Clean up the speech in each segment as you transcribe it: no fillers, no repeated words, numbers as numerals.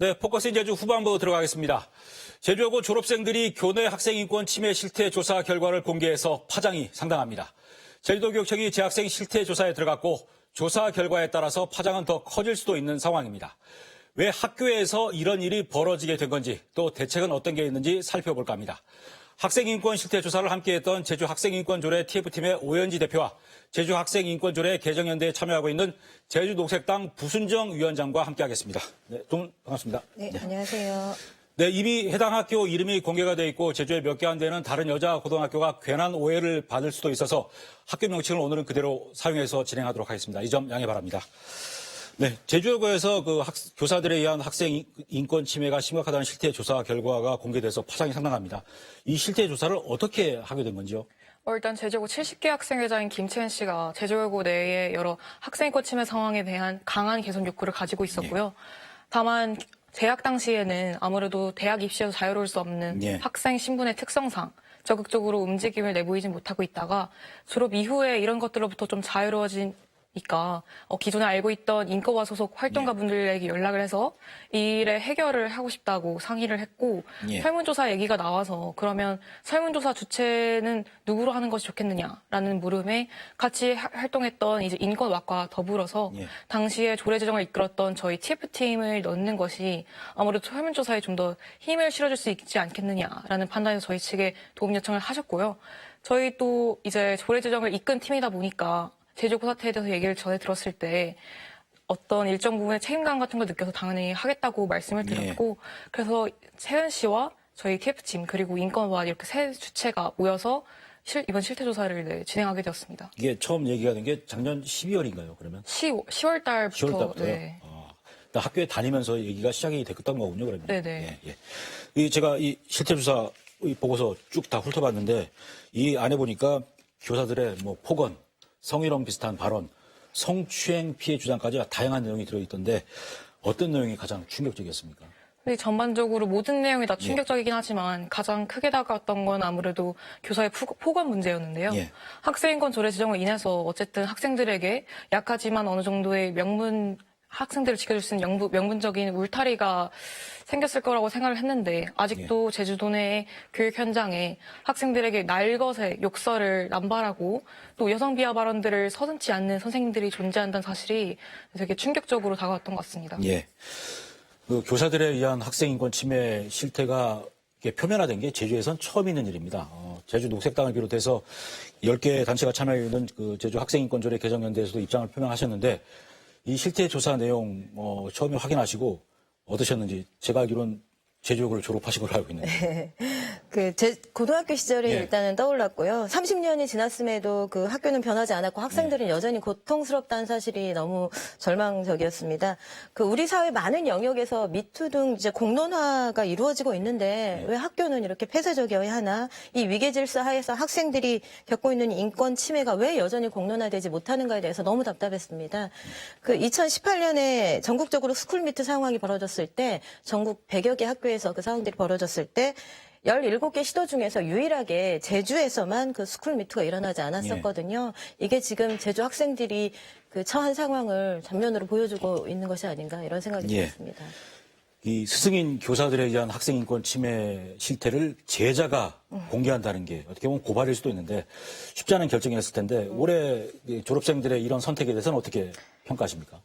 네, 포커스 제주 후반부 들어가겠습니다. 제주여고 졸업생들이 교내 학생인권 침해 실태 조사 결과를 공개해서 파장이 상당합니다. 제주도교육청이 재학생 실태 조사에 들어갔고 조사 결과에 따라서 파장은 더 커질 수도 있는 상황입니다. 왜 학교에서 이런 일이 벌어지게 된 건지 또 대책은 어떤 게 있는지 살펴볼까 합니다. 학생인권 실태 조사를 함께했던 제주학생인권조례 TF팀의 오연지 대표와 제주학생인권조례 개정연대에 참여하고 있는 제주녹색당 부순정 위원장과 함께하겠습니다. 네, 두 분 반갑습니다. 네, 안녕하세요. 네, 이미 해당 학교 이름이 공개가 돼 있고 제주에 몇 개 안 되는 다른 여자 고등학교가 괜한 오해를 받을 수도 있어서 학교 명칭을 오늘은 그대로 사용해서 진행하도록 하겠습니다. 이 점 양해 바랍니다. 네, 제주여고에서 교사들에 의한 학생 인권 침해가 심각하다는 실태 조사 결과가 공개돼서 파장이 상당합니다. 이 실태 조사를 어떻게 하게 된 건지요? 일단 제주여고 70개 학생회장인 김채은 씨가 제주여고 내에 여러 학생인권 침해 상황에 대한 강한 개선 욕구를 가지고 있었고요. 다만 재학 당시에는 아무래도 대학 입시에서 자유로울 수 없는 학생 신분의 특성상 적극적으로 움직임을 내보이지 못하고 있다가 졸업 이후에 이런 것들로부터 좀 자유로워지니까 기존에 알고 있던 인권화 소속 활동가분들에게 연락을 해서 이 일의 해결을 하고 싶다고 상의를 했고 설문조사 얘기가 나와서 그러면 설문조사 주체는 누구로 하는 것이 좋겠느냐라는 물음에 같이 활동했던 이제 인권학과 더불어서 당시에 조례 제정을 이끌었던 저희 TF팀을 넣는 것이 아무래도 설문조사에 좀 더 힘을 실어줄 수 있지 않겠느냐라는 판단에서 저희 측에 도움 요청을 하셨고요. 저희 또 이제 조례 제정을 이끈 팀이다 보니까 제주여고 사태에 대해서 얘기를 전해 들었을 때 어떤 일정 부분의 책임감 같은 걸 느껴서 당연히 하겠다고 말씀을 드렸고 그래서 채은 씨와 저희 TF팀 그리고 인권과 이렇게 세 주체가 모여서 이번 실태조사를 진행하게 되었습니다. 이게 처음 얘기가 된 게 작년 12월인가요, 그러면? 10월 달부터. 10월 달부터요? 네. 학교에 다니면서 얘기가 시작이 됐던 거군요, 그러면. 네네. 제가 이 실태조사 보고서 쭉 다 훑어봤는데 이 안에 보니까 교사들의 폭언, 성희롱 비슷한 발언, 성추행 피해 주장까지 다양한 내용이 들어있던데 어떤 내용이 가장 충격적이었습니까? 전반적으로 모든 내용이 다 충격적이긴 하지만 가장 크게 다가왔던 건 아무래도 교사의 폭언 문제였는데요. 학생인권 조례 제정으로 인해서 어쨌든 학생들에게 약하지만 어느 정도의 학생들을 지켜줄 수 있는 명분적인 울타리가 생겼을 거라고 생각을 했는데 아직도 제주도 내 교육 현장에 학생들에게 날것의 욕설을 남발하고 또 여성 비하 발언들을 서슴지 않는 선생님들이 존재한다는 사실이 되게 충격적으로 다가왔던 것 같습니다. 교사들에 의한 학생인권 침해 실태가 표면화된 게 제주에선 처음 있는 일입니다. 제주 녹색당을 비롯해서 10개 단체가 참여해 있는 제주 학생인권조례 개정연대에서도 입장을 표명하셨는데 이 실태 조사 내용 처음에 확인하시고 어떠셨는지 제가 알기로는 제주여고를 졸업하신 걸로 알고 있는데. 제 고등학교 시절이 일단은 떠올랐고요. 30년이 지났음에도 그 학교는 변하지 않았고 학생들은 여전히 고통스럽다는 사실이 너무 절망적이었습니다. 우리 사회 많은 영역에서 미투 등 이제 공론화가 이루어지고 있는데 왜 학교는 이렇게 폐쇄적이어야 하나? 이 위계 질서 하에서 학생들이 겪고 있는 인권 침해가 왜 여전히 공론화되지 못하는가에 대해서 너무 답답했습니다. 2018년에 전국적으로 스쿨미트 상황이 벌어졌을 때 전국 100여 개 학교에서 그 상황들이 벌어졌을 때 17개 시도 중에서 유일하게 제주에서만 스쿨미투가 일어나지 않았었거든요. 이게 지금 제주 학생들이 처한 상황을 전면으로 보여주고 있는 것이 아닌가 이런 생각이 들었습니다. 이 스승인 교사들에 의한 학생인권 침해 실태를 제자가 공개한다는 게 어떻게 보면 고발일 수도 있는데 쉽지 않은 결정이었을 텐데 올해 졸업생들의 이런 선택에 대해서는 어떻게 평가하십니까?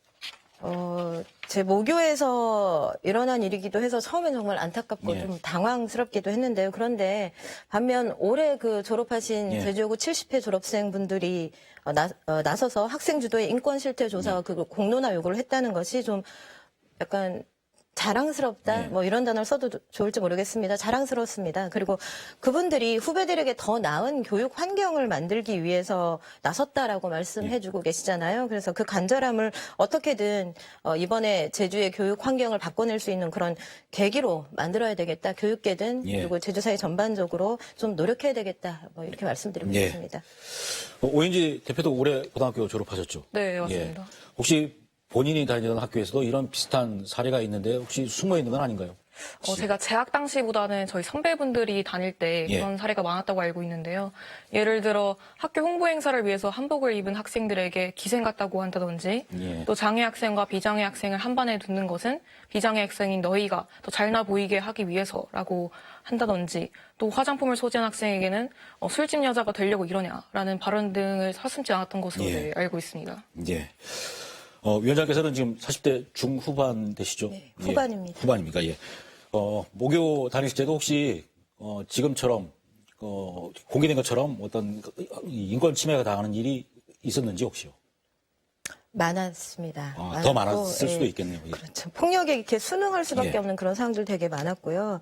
제 모교에서 일어난 일이기도 해서 처음엔 정말 안타깝고 좀 당황스럽기도 했는데요. 그런데 반면 올해 졸업하신 제주여고 70회 졸업생분들이 나서서 학생 주도의 인권 실태 조사와 공론화 요구를 했다는 것이 좀 약간 자랑스럽다 이런 단어를 써도 좋을지 모르겠습니다. 자랑스럽습니다. 그리고 그분들이 후배들에게 더 나은 교육 환경을 만들기 위해서 나섰다라고 말씀해주고 계시잖아요. 그래서 그 간절함을 어떻게든 이번에 제주의 교육 환경을 바꿔낼 수 있는 그런 계기로 만들어야 되겠다. 교육계든 그리고 제주사회 전반적으로 좀 노력해야 되겠다. 이렇게 말씀드리고 싶습니다. 오연지 대표도 올해 고등학교 졸업하셨죠? 네, 맞습니다. 혹시 본인이 다니던 학교에서도 이런 비슷한 사례가 있는데 혹시 숨어 있는 건 아닌가요? 제가 재학 당시보다는 저희 선배분들이 다닐 때 예. 그런 사례가 많았다고 알고 있는데요. 예를 들어 학교 홍보 행사를 위해서 한복을 입은 학생들에게 기생 같다고 한다든지 예. 또 장애 학생과 비장애 학생을 한 반에 두는 것은 비장애 학생인 너희가 더 잘나 보이게 하기 위해서라고 한다든지 또 화장품을 소지한 학생에게는 술집 여자가 되려고 이러냐라는 발언 등을 서슴지 않았던 것으로 예. 네, 알고 있습니다. 예. 위원장께서는 지금 40대 중후반 되시죠? 네, 후반입니다. 후반입니까? 예. 모교 다니실 때도 혹시, 지금처럼, 공개된 것처럼 어떤 인권 침해가 당하는 일이 있었는지 혹시요? 많았습니다. 더 많았고, 많았을 수도 예. 있겠네요. 예. 그렇죠. 폭력에 이렇게 순응할 수밖에 예. 없는 그런 상황들 되게 많았고요.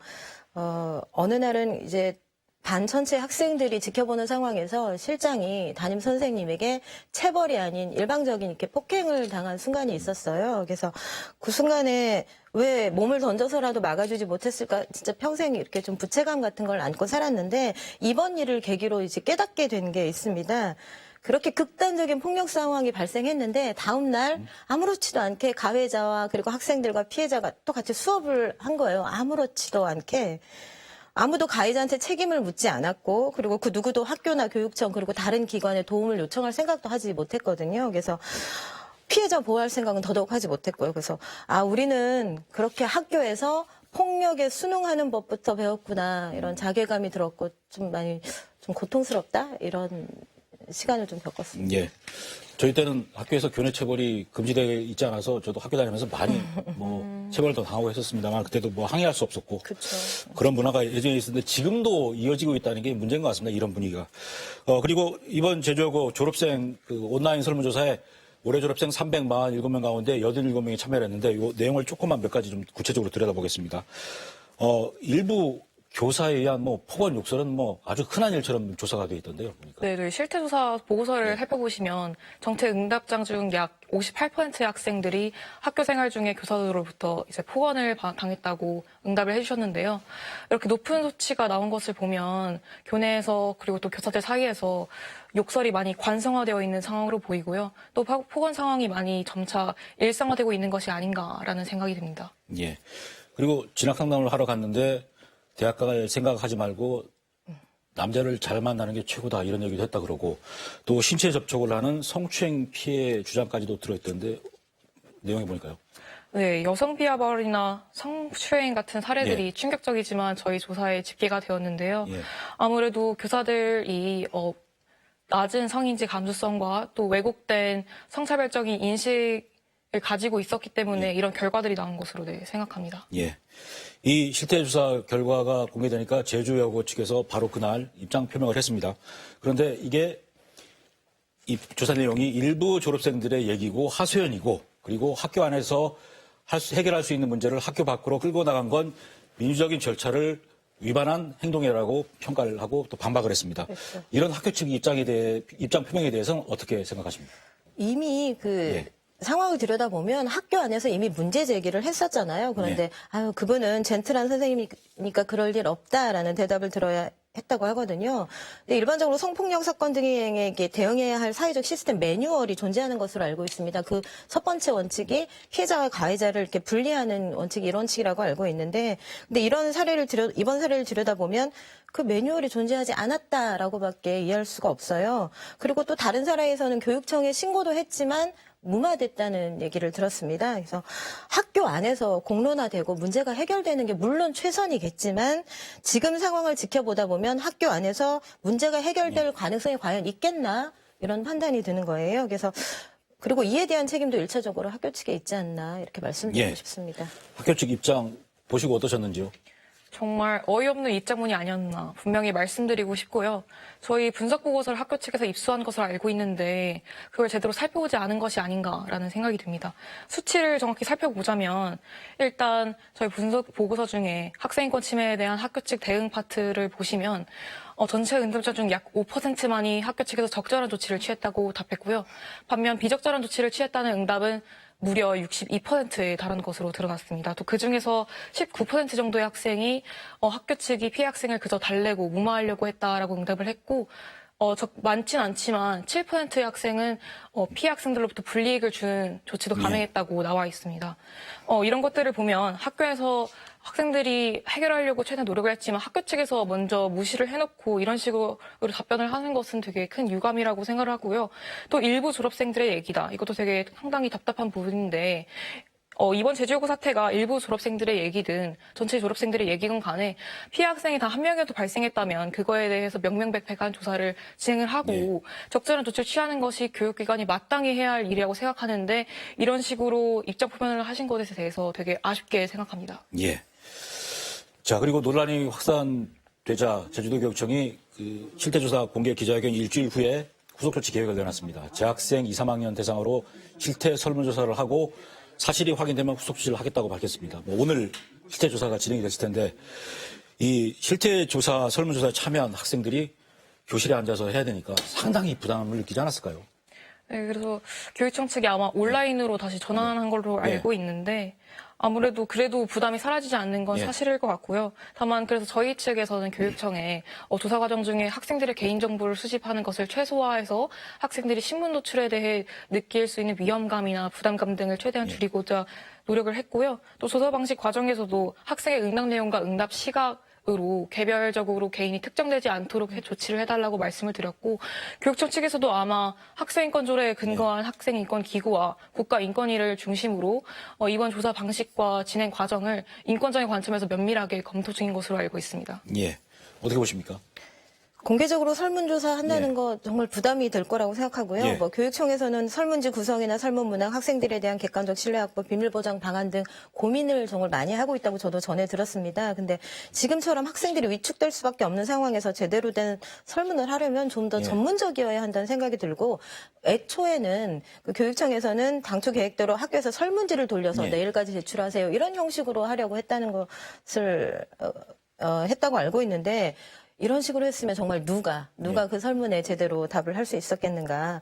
어느 날은 이제 반 전체 학생들이 지켜보는 상황에서 실장이 담임 선생님에게 체벌이 아닌 일방적인 이렇게 폭행을 당한 순간이 있었어요. 그래서 그 순간에 왜 몸을 던져서라도 막아주지 못했을까, 진짜 평생 이렇게 좀 부채감 같은 걸 안고 살았는데 이번 일을 계기로 이제 깨닫게 된 게 있습니다. 그렇게 극단적인 폭력 상황이 발생했는데 다음 날 아무렇지도 않게 가해자와 그리고 학생들과 피해자가 또 같이 수업을 한 거예요. 아무렇지도 않게. 아무도 가해자한테 책임을 묻지 않았고 그리고 그 누구도 학교나 교육청 그리고 다른 기관에 도움을 요청할 생각도 하지 못했거든요. 그래서 피해자 보호할 생각은 더더욱 하지 못했고요. 그래서 우리는 그렇게 학교에서 폭력에 순응하는 법부터 배웠구나 이런 자괴감이 들었고 좀 많이 좀 고통스럽다 이런 시간을 좀 겪었습니다. 예. 저희 때는 학교에서 교내 체벌이 금지되어 있지 않아서 저도 학교 다니면서 많이 체벌도 당하고 했었습니다만 그때도 항의할 수 없었고 그렇죠. 그런 문화가 예전에 있었는데 지금도 이어지고 있다는 게 문제인 것 같습니다. 이런 분위기가. 그리고 이번 제주여고 졸업생 온라인 설문조사에 올해 졸업생 347명 가운데 87명이 참여를 했는데 이 내용을 조금만 몇 가지 좀 구체적으로 들여다보겠습니다. 일부 교사에 의한 폭언 욕설은 아주 흔한 일처럼 조사가 되어 있던데요. 보니까. 네, 실태조사 보고서를 살펴보시면 정책 응답장 중 약 58%의 학생들이 학교 생활 중에 교사들로부터 이제 폭언을 당했다고 응답을 해주셨는데요. 이렇게 높은 수치가 나온 것을 보면 교내에서 그리고 또 교사들 사이에서 욕설이 많이 관성화되어 있는 상황으로 보이고요. 또 폭언 상황이 많이 점차 일상화되고 있는 것이 아닌가라는 생각이 듭니다. 예. 그리고 진학 상담을 하러 갔는데 대학 갈 생각하지 말고 남자를 잘 만나는 게 최고다 이런 얘기도 했다 그러고 또 신체 접촉을 하는 성추행 피해 주장까지도 들어있던데 내용이 보니까요. 네, 여성 비하발이나 성추행 같은 사례들이 예. 충격적이지만 저희 조사에 집계가 되었는데요. 예. 아무래도 교사들이 낮은 성인지 감수성과 또 왜곡된 성차별적인 인식을 가지고 있었기 때문에 이런 결과들이 나온 것으로 생각합니다. 예. 이 실태조사 결과가 공개되니까 제주여고 측에서 바로 그날 입장 표명을 했습니다. 그런데 이게 이 조사 내용이 일부 졸업생들의 얘기고 하소연이고 그리고 학교 안에서 해결할 수 있는 문제를 학교 밖으로 끌고 나간 건 민주적인 절차를 위반한 행동이라고 평가를 하고 또 반박을 했습니다. 그렇죠. 이런 학교 측 입장 표명에 대해서는 어떻게 생각하십니까? 이미 예. 상황을 들여다보면 학교 안에서 이미 문제 제기를 했었잖아요. 그런데 그분은 젠틀한 선생님이니까 그럴 일 없다라는 대답을 들어야 했다고 하거든요. 근데 일반적으로 성폭력 사건 등에게 대응해야 할 사회적 시스템 매뉴얼이 존재하는 것으로 알고 있습니다. 그 첫 번째 원칙이 피해자와 가해자를 이렇게 분리하는 원칙이 1원칙이라고 알고 있는데, 근데 이번 사례를 들여다보면 그 매뉴얼이 존재하지 않았다라고밖에 이해할 수가 없어요. 그리고 또 다른 사례에서는 교육청에 신고도 했지만 무마됐다는 얘기를 들었습니다. 그래서 학교 안에서 공론화되고 문제가 해결되는 게 물론 최선이겠지만 지금 상황을 지켜보다 보면 학교 안에서 문제가 해결될 가능성이 과연 있겠나 이런 판단이 드는 거예요. 그래서 그리고 이에 대한 책임도 1차적으로 학교 측에 있지 않나 이렇게 말씀드리고 싶습니다. 학교 측 입장 보시고 어떠셨는지요? 정말 어이없는 입장문이 아니었나 분명히 말씀드리고 싶고요. 저희 분석보고서를 학교 측에서 입수한 것을 알고 있는데 그걸 제대로 살펴보지 않은 것이 아닌가라는 생각이 듭니다. 수치를 정확히 살펴보자면 일단 저희 분석보고서 중에 학생인권 침해에 대한 학교 측 대응 파트를 보시면 전체 응답자 중 약 5%만이 학교 측에서 적절한 조치를 취했다고 답했고요. 반면 비적절한 조치를 취했다는 응답은 무려 62%에 달하는 것으로 드러났습니다. 또 그중에서 19% 정도의 학생이 학교 측이 피해 학생을 그저 달래고 무마하려고 했다라고 응답을 했고 많진 않지만 7%의 학생은 피해 학생들로부터 불이익을 주는 조치도 감행했다고 나와 있습니다. 이런 것들을 보면 학교에서 학생들이 해결하려고 최대한 노력을 했지만 학교 측에서 먼저 무시를 해놓고 이런 식으로 답변을 하는 것은 되게 큰 유감이라고 생각을 하고요. 또 일부 졸업생들의 얘기다. 이것도 되게 상당히 답답한 부분인데 이번 제주여고 사태가 일부 졸업생들의 얘기든 전체 졸업생들의 얘기건 간에 피해 학생이 단 한 명이라도 발생했다면 그거에 대해서 명명백백한 조사를 진행을 하고 적절한 조치를 취하는 것이 교육기관이 마땅히 해야 할 일이라고 생각하는데 이런 식으로 입장 표명을 하신 것에 대해서 되게 아쉽게 생각합니다. 예. 자, 그리고 논란이 확산되자 제주도교육청이 그 실태조사 공개 기자회견 일주일 후에 후속조치 계획을 내놨습니다. 재학생 2, 3학년 대상으로 실태 설문조사를 하고 사실이 확인되면 후속조치를 하겠다고 밝혔습니다. 오늘 실태조사가 진행이 됐을 텐데 이 실태조사 설문조사에 참여한 학생들이 교실에 앉아서 해야 되니까 상당히 부담을 느끼지 않았을까요? 네, 그래서 교육청 측이 아마 온라인으로 다시 전환한 걸로 알고 있는데 아무래도 그래도 부담이 사라지지 않는 건 사실일 것 같고요. 다만 그래서 저희 측에서는 교육청에 조사 과정 중에 학생들의 개인정보를 수집하는 것을 최소화해서 학생들이 신문 노출에 대해 느낄 수 있는 위험감이나 부담감 등을 최대한 줄이고자 노력을 했고요. 또 조사 방식 과정에서도 학생의 응답 내용과 응답 시각으로 개별적으로 개인이 특정되지 않도록 조치를 해달라고 말씀을 드렸고 교육청 측에서도 아마 학생인권 조례에 근거한 학생인권 기구와 국가인권위를 중심으로 이번 조사 방식과 진행 과정을 인권적인 관점에서 면밀하게 검토 중인 것으로 알고 있습니다. 예. 어떻게 보십니까? 공개적으로 설문조사 한다는 거 정말 부담이 될 거라고 생각하고요. 예. 뭐 교육청에서는 설문지 구성이나 설문 문항, 학생들에 대한 객관적 신뢰 확보, 비밀 보장 방안 등 고민을 정말 많이 하고 있다고 저도 전해 들었습니다. 근데 지금처럼 학생들이 위축될 수밖에 없는 상황에서 제대로 된 설문을 하려면 좀 더 전문적이어야 한다는 생각이 들고 애초에는 그 교육청에서는 당초 계획대로 학교에서 설문지를 돌려서 내일까지 제출하세요. 이런 형식으로 하려고 했다는 것을 했다고 알고 있는데 이런 식으로 했으면 정말 누가 그 설문에 제대로 답을 할 수 있었겠는가.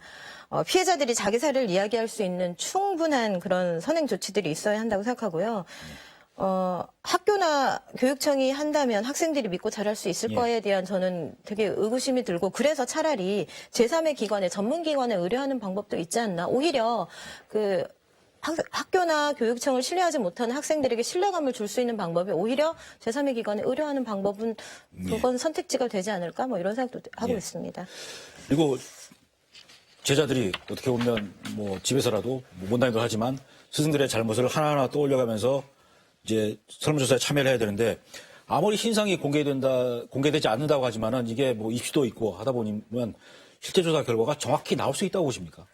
피해자들이 자기 사례를 이야기할 수 있는 충분한 그런 선행 조치들이 있어야 한다고 생각하고요. 학교나 교육청이 한다면 학생들이 믿고 잘할 수 있을 거에 대한 저는 되게 의구심이 들고 그래서 차라리 제3의 기관에 전문기관에 의뢰하는 방법도 있지 않나. 오히려 그 학교나 교육청을 신뢰하지 못하는 학생들에게 신뢰감을 줄 수 있는 방법이 오히려 제3의 기관에 의뢰하는 방법은 그건 선택지가 되지 않을까 뭐 이런 생각도 하고 있습니다. 그리고 제자들이 어떻게 보면 뭐 집에서라도 못난이도 하지만 스승들의 잘못을 하나하나 떠올려가면서 이제 설문조사에 참여를 해야 되는데 아무리 신상이 공개되지 않는다고 하지만은 이게 뭐 입시도 있고 하다 보면 실태조사 결과가 정확히 나올 수 있다고 보십니까?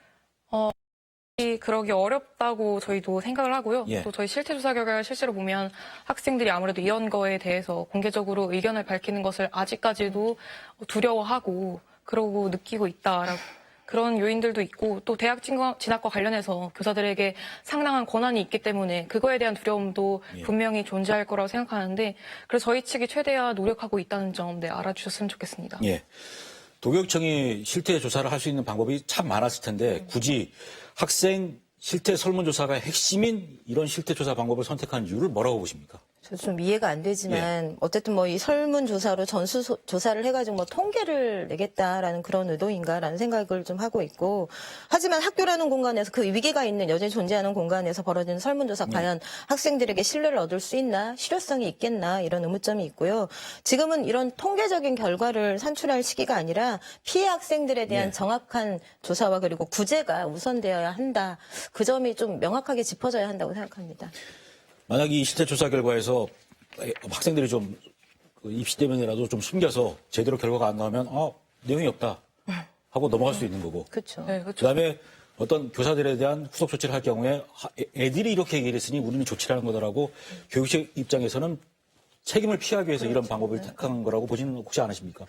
그러기 어렵다고 저희도 생각을 하고요. 또 저희 실태조사 결과를 실제로 보면 학생들이 아무래도 이런 거에 대해서 공개적으로 의견을 밝히는 것을 아직까지도 두려워하고 그러고 느끼고 있다라고 그런 요인들도 있고 또 대학 진학과 관련해서 교사들에게 상당한 권한이 있기 때문에 그거에 대한 두려움도 분명히 존재할 거라고 생각하는데 그래서 저희 측이 최대한 노력하고 있다는 점 알아주셨으면 좋겠습니다. 예. 도교육청이 실태 조사를 할 수 있는 방법이 참 많았을 텐데 굳이 학생 실태 설문조사가 핵심인 이런 실태 조사 방법을 선택한 이유를 뭐라고 보십니까? 저 좀 이해가 안 되지만 어쨌든 뭐 이 설문조사로 전수 조사를 해가지고 뭐 통계를 내겠다라는 그런 의도인가라는 생각을 좀 하고 있고 하지만 학교라는 공간에서 그 위기가 있는 여전히 존재하는 공간에서 벌어지는 설문조사 과연 학생들에게 신뢰를 얻을 수 있나 실효성이 있겠나 이런 의문점이 있고요. 지금은 이런 통계적인 결과를 산출할 시기가 아니라 피해 학생들에 대한 정확한 조사와 그리고 구제가 우선되어야 한다. 그 점이 좀 명확하게 짚어져야 한다고 생각합니다. 만약 이 실태조사 결과에서 학생들이 좀 입시 때문이라도 좀 숨겨서 제대로 결과가 안 나오면 내용이 없다 하고 넘어갈 수 있는 거고. 그렇죠. 그다음에 어떤 교사들에 대한 후속 조치를 할 경우에 애들이 이렇게 얘기를 했으니 우리는 조치를 하는 거다라고 교육청 입장에서는 책임을 피하기 위해서 이런 방법을 택한 거라고 보시는 혹시 않으십니까?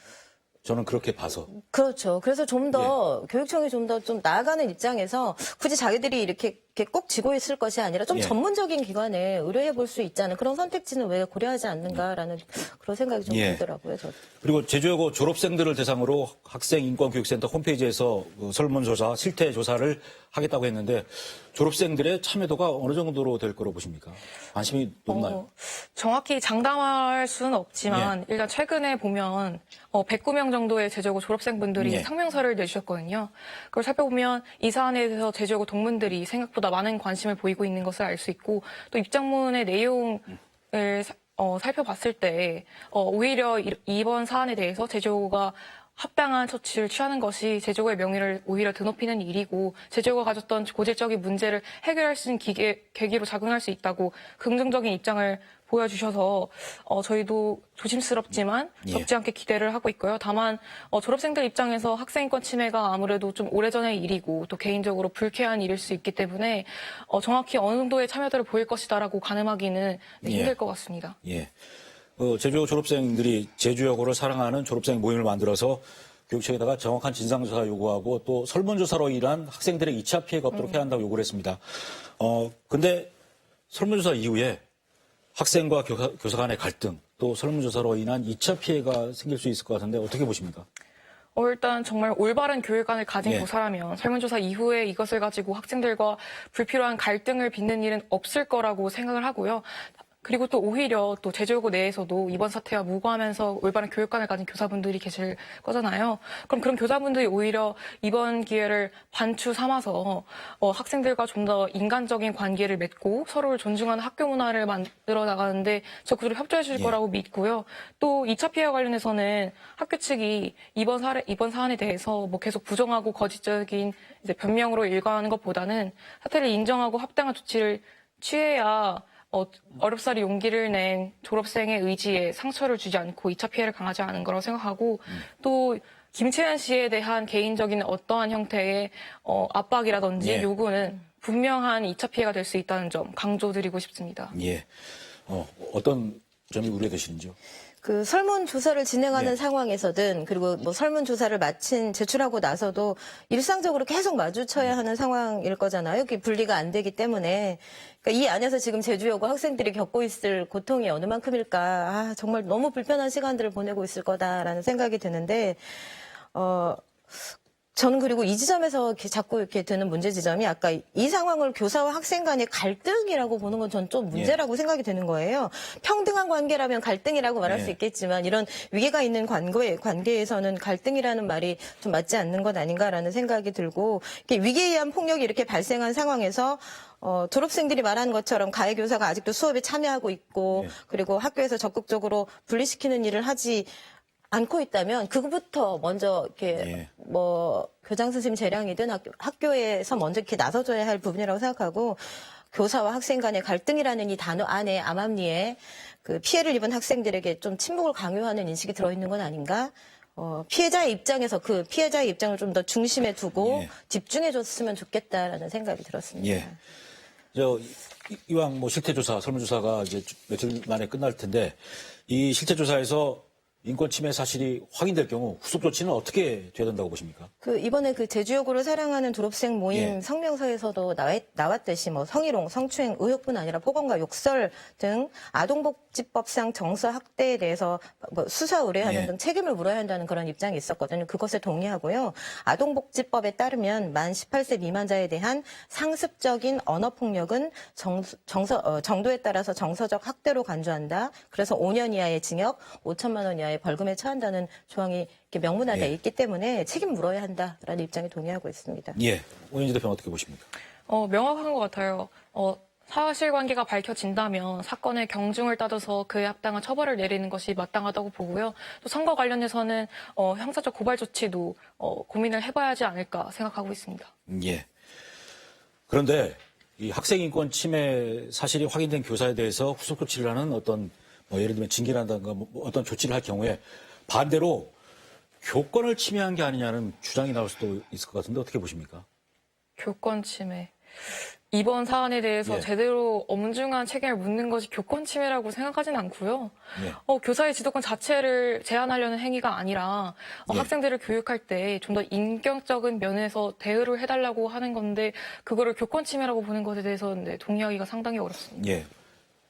저는 그렇게 봐서. 그렇죠. 그래서 좀 더 교육청이 좀 더 좀 나아가는 입장에서 굳이 자기들이 이렇게 꼭 쥐고 있을 것이 아니라 좀 전문적인 기관에 의뢰해 볼 수 있잖아요. 그런 선택지는 왜 고려하지 않는가라는 그런 생각이 좀 들더라고요. 저도. 그리고 제주여고 졸업생들을 대상으로 학생인권교육센터 홈페이지에서 그 설문조사, 실태조사를 하겠다고 했는데 졸업생들의 참여도가 어느 정도로 될 거로 보십니까? 관심이 높나요? 정확히 장담할 수는 없지만 일단 최근에 보면 109명 정도의 제주여고 졸업생분들이 성명서를 내주셨거든요. 그걸 살펴보면 이 사안에 대해서 제주여고 동문들이 생각보다 많은 관심을 보이고 있는 것을 알 수 있고 또 입장문의 내용을 살펴봤을 때 오히려 이번 사안에 대해서 제주고가 합당한 처치를 취하는 것이 제주고의 명예를 오히려 드높이는 일이고 제주고가 가졌던 고질적인 문제를 해결할 수 있는 계기로 작용할 수 있다고 긍정적인 입장을 보여주셔서 저희도 조심스럽지만 적지 않게 기대를 하고 있고요. 다만 졸업생들 입장에서 학생인권 침해가 아무래도 좀 오래전의 일이고 또 개인적으로 불쾌한 일일 수 있기 때문에 정확히 어느 정도의 참여도를 보일 것이다라고 가늠하기는 힘들 것 같습니다. 예. 제주여고 졸업생들이 제주여고를 사랑하는 졸업생 모임을 만들어서 교육청에다가 정확한 진상조사 요구하고 또 설문조사로 인한 학생들의 2차 피해가 없도록 해야 한다고 요구를 했습니다. 근데 설문조사 이후에 학생과 교사 간의 갈등, 또 설문조사로 인한 2차 피해가 생길 수 있을 것 같은데 어떻게 보십니까? 일단 정말 올바른 교육관을 가진 예. 교사라면 설문조사 이후에 이것을 가지고 학생들과 불필요한 갈등을 빚는 일은 없을 거라고 생각을 하고요. 그리고 또 오히려 또 제주여고 내에서도 이번 사태와 무관하면서 올바른 교육관을 가진 교사분들이 계실 거잖아요. 그럼 그런 교사분들이 오히려 이번 기회를 반추 삼아서 학생들과 좀 더 인간적인 관계를 맺고 서로를 존중하는 학교 문화를 만들어 나가는데 적극적으로 협조해 주실 거라고 믿고요. 또 2차 피해와 관련해서는 학교 측이 이번 사안에 대해서 뭐 계속 부정하고 거짓적인 이제 변명으로 일관하는 것보다는 사태를 인정하고 합당한 조치를 취해야 어렵사리 용기를 낸 졸업생의 의지에 상처를 주지 않고 2차 피해를 강하지 않은 거라고 생각하고 또 김채연 씨에 대한 개인적인 어떠한 형태의 압박이라든지 예. 요구는 분명한 2차 피해가 될 수 있다는 점 강조드리고 싶습니다. 예. 어떤 점이 우려되시는지요? 그 설문조사를 진행하는 네. 상황에서든 그리고 뭐 설문조사를 제출하고 나서도 일상적으로 계속 마주쳐야 하는 상황일 거잖아요. 그게 분리가 안 되기 때문에. 그러니까 이 안에서 지금 제주여고 학생들이 겪고 있을 고통이 어느 만큼일까. 정말 너무 불편한 시간들을 보내고 있을 거다라는 생각이 드는데, 저는 그리고 이 지점에서 자꾸 이렇게 드는 문제 지점이 아까 이 상황을 교사와 학생 간의 갈등이라고 보는 건 전 좀 문제라고 생각이 드는 거예요. 평등한 관계라면 갈등이라고 말할 수 있겠지만 이런 위계가 있는 관계에서는 갈등이라는 말이 좀 맞지 않는 것 아닌가라는 생각이 들고 이렇게 위계에 의한 폭력이 이렇게 발생한 상황에서 졸업생들이 말하는 것처럼 가해 교사가 아직도 수업에 참여하고 있고 그리고 학교에서 적극적으로 분리시키는 일을 하지 않고 있다면 그거부터 먼저 이렇게 뭐 교장 선생님 재량이든 학교에서 먼저 이렇게 나서줘야 할 부분이라고 생각하고 교사와 학생 간의 갈등이라는 이 단어 안에 암암리에 그 피해를 입은 학생들에게 좀 침묵을 강요하는 인식이 들어있는 건 아닌가? 피해자의 입장에서 그 피해자의 입장을 좀 더 중심에 두고 집중해줬으면 좋겠다라는 생각이 들었습니다. 예. 이왕 뭐 실태조사, 설문조사가 이제 며칠 만에 끝날 텐데 이 실태조사에서 인권 침해 사실이 확인될 경우 후속 조치는 어떻게 돼야 된다고 보십니까? 이번에 그 제주여고를 사랑하는 졸업생 모임 성명서에서도 나왔듯이 뭐 성희롱, 성추행 의혹뿐 아니라 폭언과 욕설 등 아동복지법상 정서 학대에 대해서 뭐 수사 의뢰하는 등 책임을 물어야 한다는 그런 입장이 있었거든요. 그것에 동의하고요. 아동복지법에 따르면 만 18세 미만자에 대한 상습적인 언어폭력은 정도에 따라서 정서적 학대로 간주한다. 그래서 5년 이하의 징역, 5천만 원 이하의 벌금에 처한다는 조항이 이렇게 명문화되어 있기 때문에 책임 물어야 한다라는 입장에 동의하고 있습니다. 예. 오윤지 대표는 어떻게 보십니까? 명확한 것 같아요. 사실관계가 밝혀진다면 사건의 경중을 따져서 그에 합당한 처벌을 내리는 것이 마땅하다고 보고요. 또 선거 관련해서는 형사적 고발 조치도 고민을 해봐야 하지 않을까 생각하고 있습니다. 예. 그런데 이 학생인권 침해 사실이 확인된 교사에 대해서 후속 조치를 하는 어떤 뭐 예를 들면 징계를 한다든가 뭐 어떤 조치를 할 경우에 반대로 교권을 침해한 게 아니냐는 주장이 나올 수도 있을 것 같은데 어떻게 보십니까? 교권 침해. 이번 사안에 대해서 제대로 엄중한 책임을 묻는 것이 교권 침해라고 생각하진 않고요. 교사의 지도권 자체를 제한하려는 행위가 아니라 학생들을 교육할 때 좀 더 인격적인 면에서 대우를 해달라고 하는 건데 그거를 교권 침해라고 보는 것에 대해서는 동의하기가 상당히 어렵습니다. 예.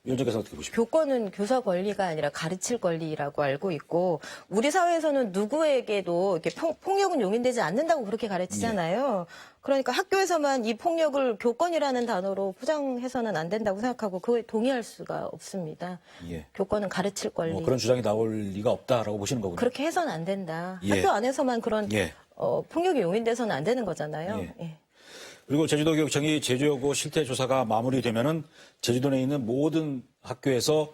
위원장께서 어떻게 보십니까? 교권은 교사 권리가 아니라 가르칠 권리라고 알고 있고 우리 사회에서는 누구에게도 이렇게 폭력은 용인되지 않는다고 그렇게 가르치잖아요. 그러니까 학교에서만 이 폭력을 교권이라는 단어로 포장해서는 안 된다고 생각하고 그거에 동의할 수가 없습니다. 교권은 가르칠 권리. 그런 주장이 나올 리가 없다라고 보시는 거군요. 그렇게 해서는 안 된다. 학교 안에서만 그런 폭력이 용인돼서는 안 되는 거잖아요. 그리고 제주도교육청이 제주여고 실태조사가 마무리되면은 제주도 내에 있는 모든 학교에서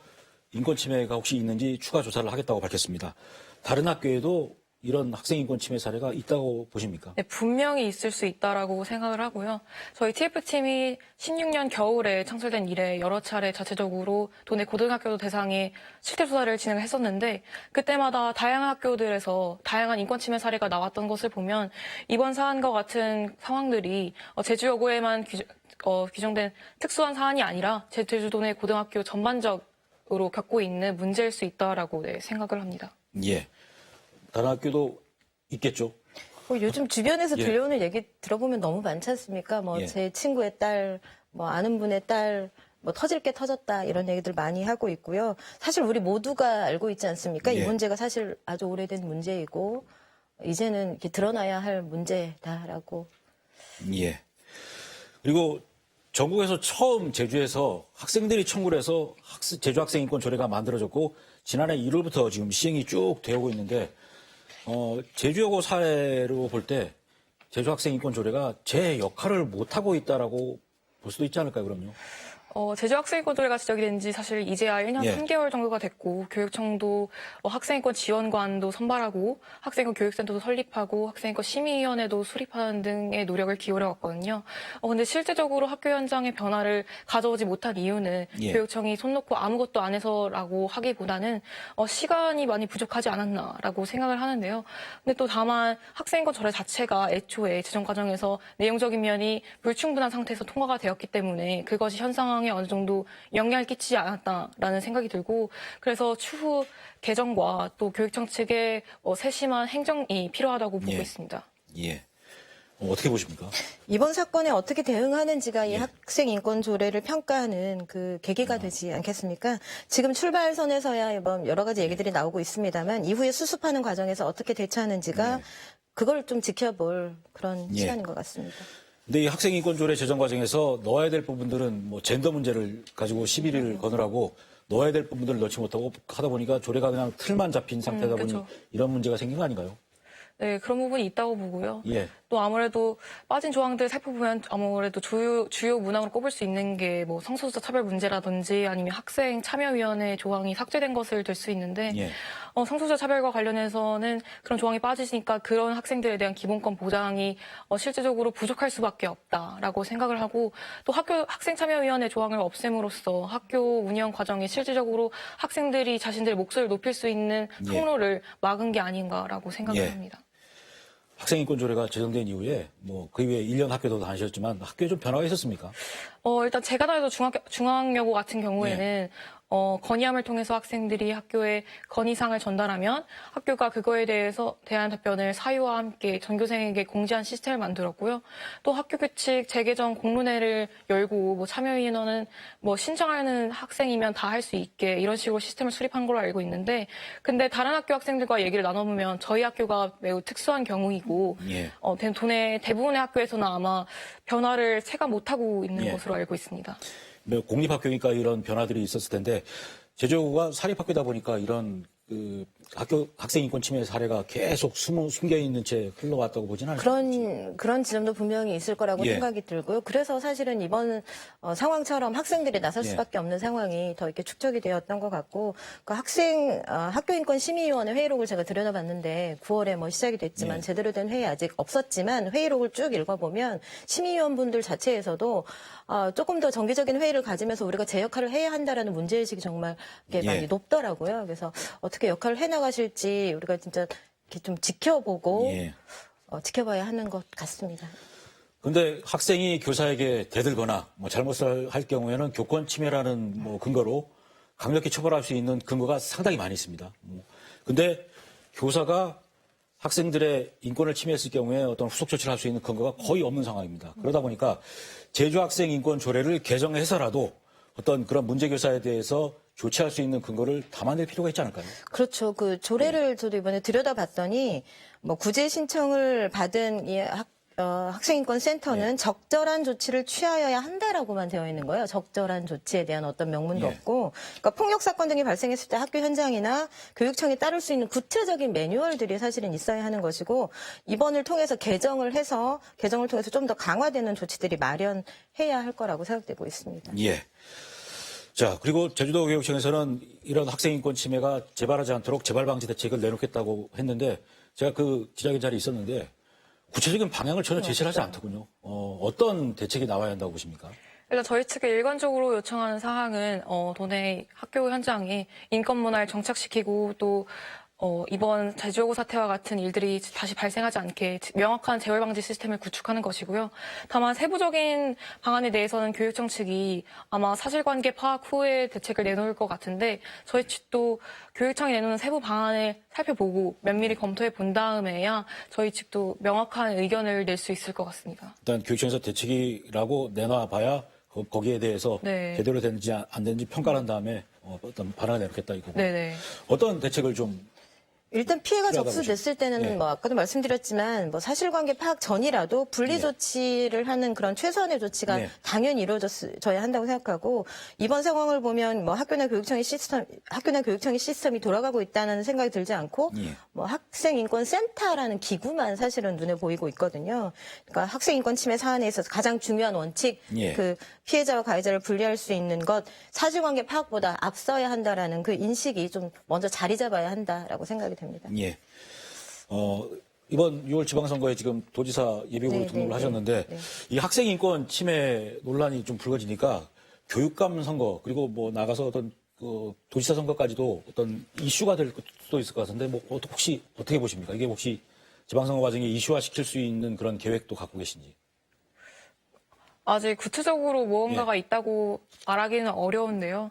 인권 침해가 혹시 있는지 추가 조사를 하겠다고 밝혔습니다. 다른 학교에도 이런 학생 인권 침해 사례가 있다고 보십니까? 네, 분명히 있을 수 있다라고 생각을 하고요. 저희 TF팀이 16년 겨울에 창설된 이래 여러 차례 자체적으로 도내 고등학교 대상의 실태 조사를 진행을 했었는데 그때마다 다양한 학교들에서 다양한 인권 침해 사례가 나왔던 것을 보면 이번 사안과 같은 상황들이 제주여고에만 규정된 특수한 사안이 아니라 제주도 내 고등학교 전반적으로 겪고 있는 문제일 수 있다라고 생각을 합니다. 예. 다른 학교도 있겠죠. 요즘 주변에서 예. 들려오는 얘기 들어보면 너무 많지 않습니까? 뭐 예. 제 친구의 딸, 뭐 아는 분의 딸, 뭐 터질 게 터졌다 이런 얘기들 많이 하고 있고요. 사실 우리 모두가 알고 있지 않습니까? 예. 이 문제가 사실 아주 오래된 문제이고 이제는 이렇게 드러나야 할 문제다라고. 예. 그리고 전국에서 처음 제주에서 학생들이 청구를 해서 제주 학생 인권 조례가 만들어졌고 지난해 1월부터 지금 시행이 쭉 되어오고 있는데 제주여고 사례로 볼 때 제주 학생 인권 조례가 제 역할을 못하고 있다라고 볼 수도 있지 않을까요, 그럼요? 제주 학생인권 조례가 지적이 된 지 사실 이제야 1년 예. 3개월 정도가 됐고 교육청도 학생인권 지원관도 선발하고 학생인권 교육센터도 설립하고 학생인권 심의위원회도 수립하는 등의 노력을 기울여 왔거든요. 근데 실제적으로 학교 현장의 변화를 가져오지 못한 이유는 예. 교육청이 손 놓고 아무것도 안 해서라고 하기보다는 시간이 많이 부족하지 않았나라고 생각을 하는데요. 근데 또 다만 학생인권 조례 자체가 애초에 제정 과정에서 내용적인 면이 불충분한 상태에서 통과가 되었기 때문에 그것이 현 상황에 어느 정도 영향을 끼치지 않았다라는 생각이 들고 그래서 추후 개정과 또 교육청 측의 세심한 행정이 필요하다고 보고 예. 있습니다. 예. 어떻게 보십니까? 이번 사건에 어떻게 대응하는지가 이 예. 학생 인권 조례를 평가하는 그 계기가 되지 않겠습니까? 지금 출발선에서야 뭐 여러 가지 얘기들이 나오고 있습니다만 이후에 수습하는 과정에서 어떻게 대처하는지가 예. 그걸 좀 지켜볼 그런 예. 시간인 것 같습니다. 근데 이 학생 인권 조례 제정 과정에서 넣어야 될 부분들은 뭐 젠더 문제를 가지고 시비를 거느라고 넣어야 될 부분들을 넣지 못하고 하다 보니까 조례가 그냥 틀만 잡힌 상태다 보니 그렇죠. 이런 문제가 생긴 거 아닌가요? 네, 그런 부분이 있다고 보고요. 예. 또 아무래도 빠진 조항들 살펴보면 아무래도 주요 문항으로 꼽을 수 있는 게 뭐 성소수자 차별 문제라든지 아니면 학생 참여위원회 조항이 삭제된 것을 들 수 있는데 예. 성소수자 차별과 관련해서는 그런 조항이 빠지니까 그런 학생들에 대한 기본권 보장이 실제적으로 부족할 수밖에 없다라고 생각을 하고 또 학생 참여위원회 조항을 없앰으로써 학교 운영 과정에 실질적으로 학생들이 자신들의 목소리를 높일 수 있는 예. 통로를 막은 게 아닌가라고 생각을 예. 합니다. 학생 인권 조례가 제정된 이후에 뭐 그 이후에 1년 학교도 다니셨지만 학교에 좀 변화가 있었습니까? 일단 제가 다니던 중앙여고 같은 경우에는 건의함을 통해서 학생들이 학교에 건의사항을 전달하면 학교가 그거에 대한 답변을 사유와 함께 전교생에게 공지한 시스템을 만들었고요. 또 학교 규칙 재개정 공론회를 열고 뭐 참여인원은 뭐 신청하는 학생이면 다 할 수 있게 이런 식으로 시스템을 수립한 걸로 알고 있는데 근데 다른 학교 학생들과 얘기를 나눠보면 저희 학교가 매우 특수한 경우이고 예. 도내 대부분의 학교에서는 아마 변화를 체감 못하고 있는 예. 것으로 알고 있습니다. 공립학교니까 이런 변화들이 있었을 텐데 제주여고가 사립학교다 보니까 이런 그 학생 인권 침해 사례가 계속 숨겨 있는 채 흘러왔다고 보지는 않습니다. 그런 지점도 분명히 있을 거라고 예. 생각이 들고요. 그래서 사실은 이번 상황처럼 학생들이 나설 예. 수밖에 없는 상황이 더 이렇게 축적이 되었던 것 같고, 그 학교인권심의위원회 회의록을 제가 들여다봤는데 9월에 뭐 시작이 됐지만 예. 제대로 된 회의 아직 없었지만 회의록을 쭉 읽어보면 심의위원분들 자체에서도 조금 더 정기적인 회의를 가지면서 우리가 제 역할을 해야 한다라는 문제의식이 정말 이렇게 예. 많이 높더라고요. 그래서 어떻게 역할을 해나가실지 우리가 진짜 이렇게 좀 지켜보고 예. 지켜봐야 하는 것 같습니다. 근데 학생이 교사에게 대들거나 뭐 잘못을 할 경우에는 교권 침해라는 뭐 근거로 강력히 처벌할 수 있는 근거가 상당히 많이 있습니다. 근데 교사가 학생들의 인권을 침해했을 경우에 어떤 후속 조치를 할 수 있는 근거가 거의 없는 상황입니다. 그러다 보니까 제주 학생 인권 조례를 개정해서라도 어떤 그런 문제 교사에 대해서 조치할 수 있는 근거를 담아낼 필요가 있지 않을까요? 그렇죠. 그 조례를 저도 이번에 들여다봤더니 뭐 구제 신청을 받은 이 학생인권센터는 적절한 조치를 취하여야 한다라고만 되어 있는 거예요. 적절한 조치에 대한 어떤 명문도 예. 없고, 그러니까 폭력 사건 등이 발생했을 때 학교 현장이나 교육청이 따를 수 있는 구체적인 매뉴얼들이 사실은 있어야 하는 것이고, 이번을 통해서 개정을 통해서 좀 더 강화되는 조치들이 마련해야 할 거라고 생각되고 있습니다. 예. 자, 그리고 제주도교육청에서는 이런 학생인권 침해가 재발하지 않도록 재발 방지 대책을 내놓겠다고 했는데 제가 그 기자회견 자리에 있었는데 구체적인 방향을 전혀 제시를 하지 않더군요. 어떤 대책이 나와야 한다고 보십니까? 일단 저희 측에 일관적으로 요청하는 사항은 도내 학교 현장에 인권 문화를 정착시키고 또 이번 제주여고 사태와 같은 일들이 다시 발생하지 않게 명확한 재발 방지 시스템을 구축하는 것이고요. 다만 세부적인 방안에 대해서는 교육청 측이 아마 사실관계 파악 후에 대책을 내놓을 것 같은데 저희 측도 교육청이 내놓는 세부 방안을 살펴보고 면밀히 검토해 본 다음에야 저희 측도 명확한 의견을 낼 수 있을 것 같습니다. 일단 교육청에서 대책이라고 내놔봐야 거기에 대해서 네. 제대로 되는지 안 되는지 평가를 한 다음에 어떤 반응을 내놓겠다 이거고. 네네. 어떤 대책을 좀 일단 피해가 필요하다고 접수됐을 때는 네. 뭐 아까도 말씀드렸지만 뭐 사실관계 파악 전이라도 분리 네. 조치를 하는 그런 최소한의 조치가 네. 당연히 이루어져야 한다고 생각하고 이번 상황을 보면 뭐 학교나 교육청의 시스템이 돌아가고 있다는 생각이 들지 않고 예. 뭐 학생인권센터라는 기구만 사실은 눈에 보이고 있거든요. 그러니까 학생인권 침해 사안에 있어서 가장 중요한 원칙 예. 그 피해자와 가해자를 분리할 수 있는 것 사실관계 파악보다 앞서야 한다라는 그 인식이 좀 먼저 자리 잡아야 한다라고 생각이 됩니다. 예. 이번 6월 지방선거에 지금 도지사 예비후보로 네, 등록을 네, 하셨는데 네. 이 학생인권 침해 논란이 좀 불거지니까 교육감 선거 그리고 뭐 나가서 어떤 그 도지사 선거까지도 어떤 이슈가 될 수도 있을 것 같은데 뭐 혹시 어떻게 보십니까? 이게 혹시 지방선거 과정에 이슈화 시킬 수 있는 그런 계획도 갖고 계신지? 아직 구체적으로 무언가가 있다고 말하기는 어려운데요.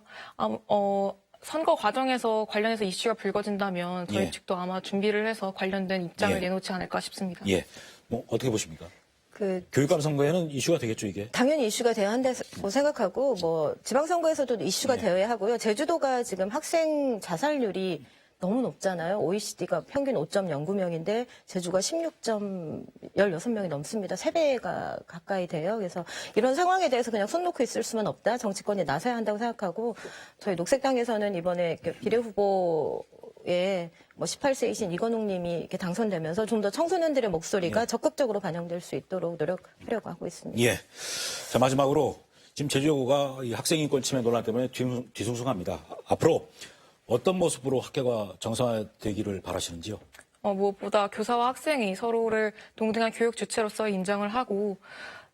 선거 과정에서 관련해서 이슈가 불거진다면 저희 예. 측도 아마 준비를 해서 관련된 입장을 예. 내놓지 않을까 싶습니다. 예. 뭐 어떻게 보십니까? 그 교육감 선거에는 이슈가 되겠죠, 이게? 당연히 이슈가 돼야 한다고 생각하고 뭐 지방선거에서도 이슈가 네. 되어야 하고요. 제주도가 지금 학생 자살률이 너무 높잖아요. OECD가 평균 5.09명인데 제주가 16.16명이 넘습니다. 3배가 가까이 돼요. 그래서 이런 상황에 대해서 그냥 손 놓고 있을 수는 없다. 정치권이 나서야 한다고 생각하고 저희 녹색당에서는 이번에 비례후보에 뭐 18세이신 이건욱 님이 이렇게 당선되면서 좀 더 청소년들의 목소리가 적극적으로 반영될 수 있도록 노력하려고 하고 있습니다. 예. 자, 마지막으로 지금 제주여고가 이 학생인권 침해 논란 때문에 뒤숭숭합니다. 앞으로 어떤 모습으로 학교가 정상화되기를 바라시는지요? 무엇보다 교사와 학생이 서로를 동등한 교육 주체로서 인정을 하고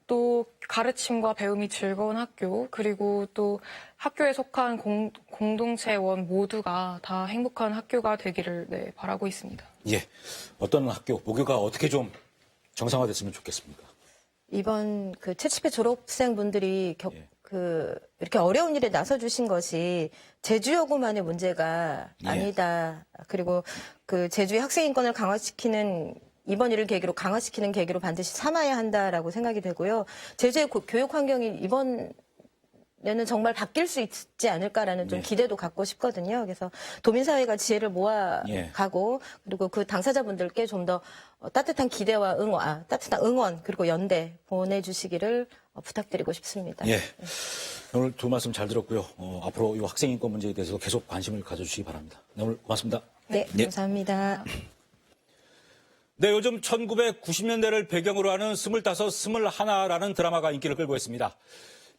또 가르침과 배움이 즐거운 학교 그리고 또 학교에 속한 공동체원 모두가 다 행복한 학교가 되기를 바라고 있습니다. 예. 어떤 학교, 모교가 어떻게 좀 정상화됐으면 좋겠습니까? 이번 그 채취회 졸업생분들이 예. 이렇게 어려운 일에 나서 주신 것이 제주여고만의 문제가 예. 아니다. 그리고 그 제주의 학생인권을 강화시키는 이번 일을 계기로 강화시키는 계기로 반드시 삼아야 한다라고 생각이 되고요. 제주의 교육 환경이 이번에는 정말 바뀔 수 있지 않을까라는 좀 네. 기대도 갖고 싶거든요. 그래서 도민사회가 지혜를 모아가고 그리고 그 당사자분들께 좀 더 따뜻한 기대와 따뜻한 응원 그리고 연대 보내주시기를 부탁드리고 싶습니다. 예. 오늘 두 말씀 잘 들었고요. 앞으로 이 학생인권 문제에 대해서 계속 관심을 가져주시기 바랍니다. 네, 오늘 고맙습니다. 네, 예. 감사합니다. 네, 요즘 1990년대를 배경으로 하는 25, 21라는 드라마가 인기를 끌고 있습니다.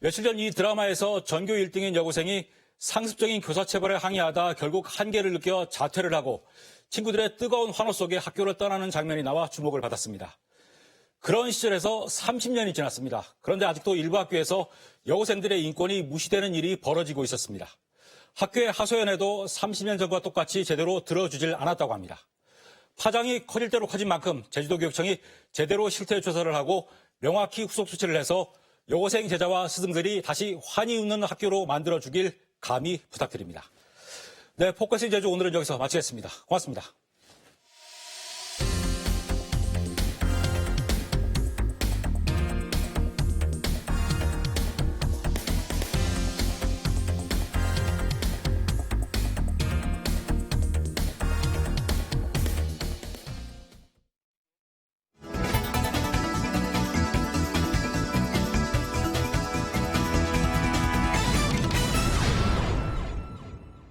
며칠 전 이 드라마에서 전교 1등인 여고생이 상습적인 교사체벌에 항의하다 결국 한계를 느껴 자퇴를 하고 친구들의 뜨거운 환호 속에 학교를 떠나는 장면이 나와 주목을 받았습니다. 그런 시절에서 30년이 지났습니다. 그런데 아직도 일부 학교에서 여고생들의 인권이 무시되는 일이 벌어지고 있었습니다. 학교의 하소연에도 30년 전과 똑같이 제대로 들어주질 않았다고 합니다. 파장이 커질 대로 커진 만큼 제주도교육청이 제대로 실태 조사를 하고 명확히 후속 조치를 해서 여고생 제자와 스승들이 다시 환희 웃는 학교로 만들어주길 감히 부탁드립니다. 네, 포커스 제주 오늘은 여기서 마치겠습니다. 고맙습니다.